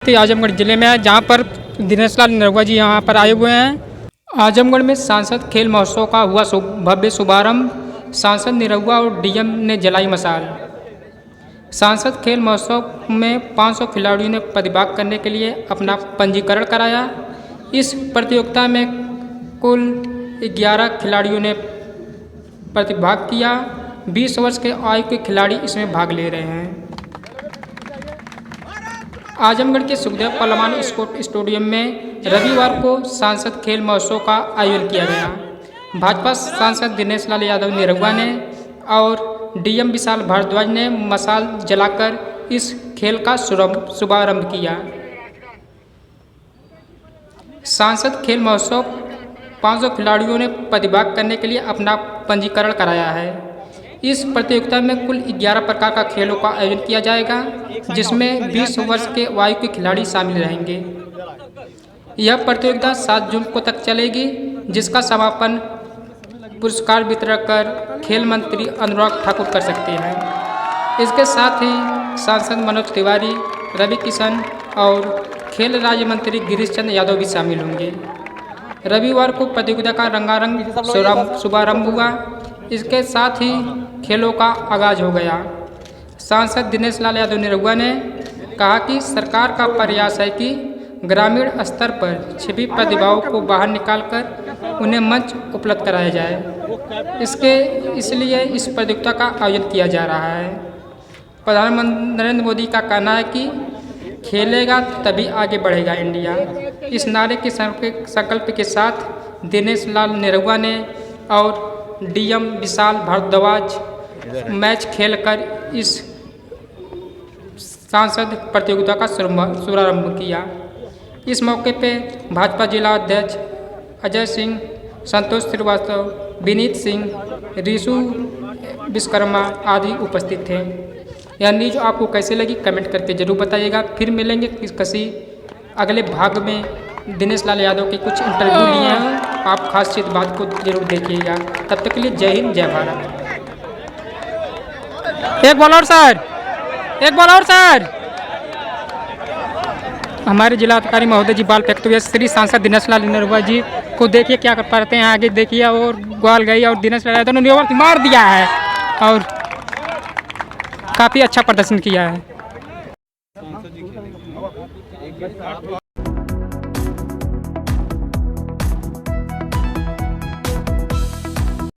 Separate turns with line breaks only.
आजमगढ़ जिले में है, जहाँ पर दिनेश लाल निरहुआ जी यहाँ पर आए हुए हैं। आजमगढ़ में सांसद खेल महोत्सव का हुआ भव्य शुभारंभ। सांसद निरहुआ और डीएम ने जलाई मशाल। सांसद खेल महोत्सव में 500 खिलाड़ियों ने प्रतिभाग करने के लिए अपना पंजीकरण कराया। इस प्रतियोगिता में कुल 11 खिलाड़ियों ने प्रतिभाग किया। 20 वर्ष के आयु के खिलाड़ी इसमें भाग ले रहे हैं। आजमगढ़ के सुखदेव पहलवान स्टेडियम में रविवार को सांसद खेल महोत्सव का आयोजन किया गया। भाजपा सांसद दिनेश लाल यादव निरहुआ ने और डीएम विशाल भारद्वाज ने मशाल जलाकर इस खेल का शुभारंभ किया। सांसद खेल महोत्सव 500 खिलाड़ियों ने प्रतिभाग करने के लिए अपना पंजीकरण कराया है। इस प्रतियोगिता में कुल 11 प्रकार का खेलों का आयोजन किया जाएगा, जिसमें 20 वर्ष के आयु के खिलाड़ी शामिल रहेंगे। यह प्रतियोगिता 7 जून को तक चलेगी, जिसका समापन पुरस्कार वितरण कर खेल मंत्री अनुराग ठाकुर कर सकते हैं। इसके साथ ही सांसद मनोज तिवारी, रवि किशन और खेल राज्य मंत्री गिरीश चंद्र यादव भी शामिल होंगे। रविवार को प्रतियोगिता का रंगारंग शुभारंभ हुआ। इसके साथ ही खेलों का आगाज हो गया। सांसद दिनेश लाल यादव निरहुआ ने कहा कि सरकार का प्रयास है कि ग्रामीण स्तर पर छिपी प्रतिभाओं को बाहर निकालकर उन्हें मंच उपलब्ध कराया जाए। इसलिए इस प्रतियोगिता का आयोजन किया जा रहा है। प्रधानमंत्री नरेंद्र मोदी का कहना है कि खेलेगा तभी आगे बढ़ेगा इंडिया। इस नारे के संकल्प के साथ दिनेश लाल निरहुआ ने और डीएम विशाल भारद्वाज मैच खेलकर इस सांसद प्रतियोगिता का शुभारंभ किया। इस मौके पे भाजपा जिला अध्यक्ष अजय सिंह, संतोष श्रीवास्तव, विनीत सिंह, ऋषु विश्वकर्मा आदि उपस्थित थे। यह न्यूज आपको कैसे लगी कमेंट करके जरूर बताइएगा। फिर मिलेंगे किसी अगले भाग में। दिनेश लाल यादव के कुछ इंटरव्यू लिए हैं, आप खासियत बात को जरूर देखिएगा। तब तक के लिए जय हिंद, जय भारत। एक बॉल और सर, एक बॉल और सर। हमारे जिलाधिकारी महोदय जी बॉल फेंकते हुए श्री सांसद दिनेश लाल निरहुआ जी को देखिए क्या कर पाते हैं। आगे देखिए और बॉल गई और दिनेश लाल यादव ने ओवर मार दिया है और काफ़ी अच्छा प्रदर्शन किया है।